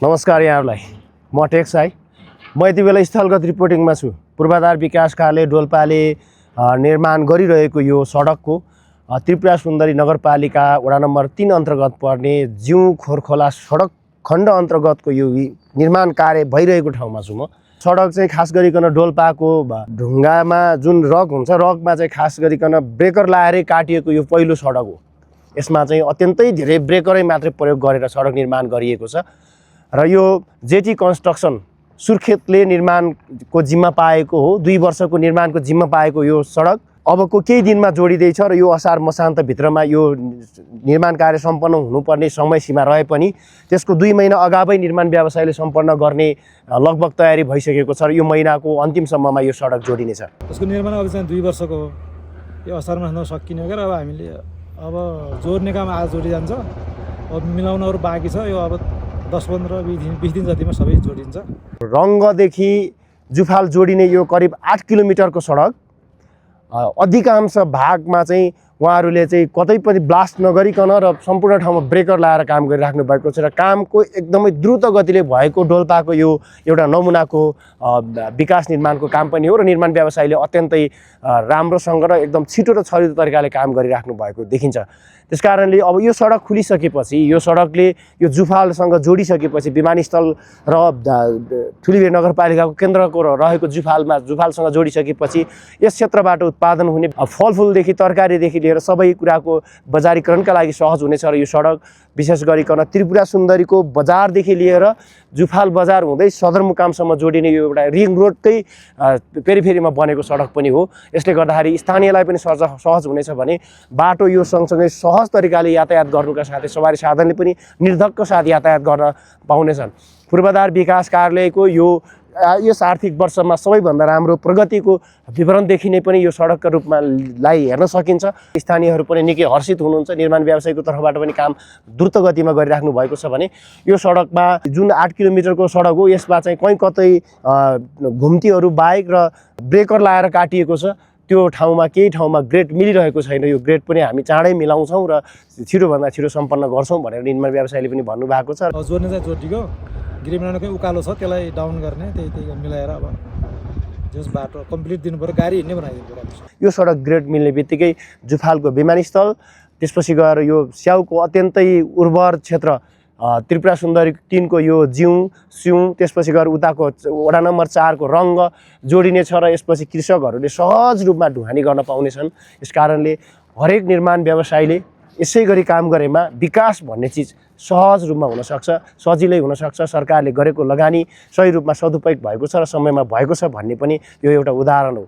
नमस्कार यहाँहरूलाई म टेक्स आई म यति बेला स्थलगत रिपोर्टिङमा छु। पूर्वाधार विकास कार्यालय डोल्पाले निर्माण गरिरहेको यो सडकको त्रिपुरा सुन्दरी नगरपालिका वडा नम्बर 3 अन्तर्गत पर्ने जिउ खोरखोला सडक खण्ड अन्तर्गतको यो निर्माण कार्य भइरहेको ठाउँमा छु म। सडक चाहिँ खास गरिकन डोल्पाको ढुङ्गामा जुन रक हुन्छ, रकमा चाहिँ खास गरिकन ब्रेकर लाएरै काटिएको यो पहिलो सडक हो। यसमा चाहिँ अत्यन्तै धेरै ब्रेकरै मात्रै प्रयोग गरेर सडक निर्माण गरिएको छ र यो जेटी कन्स्ट्रक्सन सुर्खेतले निर्माणको जिम्मा पाएको हो। 2 वर्षको निर्माणको जिम्मा पाएको यो सडक अबको केही दिनमा जोडिँदैछ र यो असार मसान्तभित्रमा यो निर्माण कार्य सम्पन्न हुनुपर्ने समय सीमा रहे पनि त्यसको 2 महिना अगावै निर्माण व्यवसायले सम्पन्न गर्ने लगभग तयारी भइसकेको छ र यो महिनाको अन्तिमसम्ममा यो सडक जोडिनेछ। यसको निर्माण अब चाहिँ 2 वर्षको हो। यो असार मसान्तमा सकिने गएर अब हामीले अब जोड्ने काम आज जोडिजान्छ। अब मिलाउनहरू बाँकी छ। यो अब 10-15-20 दिन जतिमा सबै जोडिन्छ। रङ्गदेखि जुफाल जोडिने यो करिब 8 किलोमिटरको सडक अधिकांश भागमा चाहिँ उहाँहरूले चाहिँ कतै पनि ब्लास्ट नगरिकन र सम्पूर्ण ठाउँमा ब्रेकर लाएर काम गरिराख्नु भएको छ र कामको एकदमै द्रुत गतिले भएको डोल्पाको यो एउटा नमुनाको विकास निर्माणको काम पनि हो र निर्माण व्यवसायले अत्यन्तै राम्रोसँग र एकदम छिटो र छरितो तरिकाले काम गरिराख्नु भएको देखिन्छ। त्यसकारणले अब यो सडक खुलिसकेपछि यो सडकले यो जुफालसँग जोडिसकेपछि विमानस्थल र ठुलीबेर नगरपालिकाको केन्द्रको रहेको जुफालसँग जोडिसकेपछि यस क्षेत्रबाट उत्पादन हुने फलफुलदेखि तरकारीदेखि लिएर सबै कुराको बजारीकरणका लागि सहज हुनेछ र यो सडक विशेष गरिकन त्रिपुरा सुन्दरीको बजारदेखि लिएर जुफाल बजार हुँदै सदरमुकामसम्म जोडिने यो एउटा रिङ रोडकै पेरिफेरीमा बनेको सडक पनि हो। यसले गर्दाखेरि स्थानीयलाई पनि सहज हुनेछ भने बाटो यो सँगसँगै सहज तरिकाले यातायात गर्नुका साथै सवारी साधनले पनि निर्धक्क साथ यातायात गर्न पाउनेछन्। पूर्वाधार विकास कार्यालयको यस आर्थिक वर्षमा सबैभन्दा राम्रो प्रगतिको विवरण देखिने पनि यो सडकका रूपमा हेर्न सकिन्छ। स्थानीयहरू पनि निकै हर्षित हुनुहुन्छ। निर्माण व्यवसायको तर्फबाट पनि काम द्रुत गतिमा गरिराख्नु भएको छ भने यो सडकमा जुन 8 किलोमिटरको सडक हो यसमा चाहिँ कहीँ कतै घुम्तीहरू बाइक र ब्रेकर लाएर काटिएको छ। त्यो ठाउँमा केही ठाउँमा ग्रेड मिलिरहेको छैन। यो ग्रेड पनि हामी चाँडै मिलाउँछौँ र छिटोभन्दा छिटो सम्पन्न गर्छौँ भनेर निर्माण व्यवसायले पनि भन्नुभएको छ। जोड्ने चाहिँ जोडिएको ग्रिड बनाउनकै उकालो छ, त्यसलाई डाउन गर्ने त्यही मिलाएर अब जस बाटो कम्प्लिट दिनु पर्यो, गाडी हिँड्ने बनाइदिनु पर्यो। यो सडक ग्रेड मिल्ने बित्तिकै जुफालको विमानस्थल, त्यसपछि गएर यो स्याउको अत्यन्तै उर्वर क्षेत्र त्रिपुरा सुन्दरी 3 को यो सिउँ त्यसपछि गएर उताको वडा नम्बर 4 को रङ्ग जोडिनेछ र यसपछि कृषकहरूले सहज रूपमा ढुवानी गर्न पाउनेछन्। यसकारणले हरेक निर्माण व्यवसायले यसै गरी काम गरेमा विकास भन्ने चिज सहज रूपमा हुनसक्छ, सजिलै हुनसक्छ। सरकारले गरेको लगानी सही रूपमा सदुपयोग भएको छ र समयमा भएको छ भन्ने पनि यो एउटा उदाहरण हो।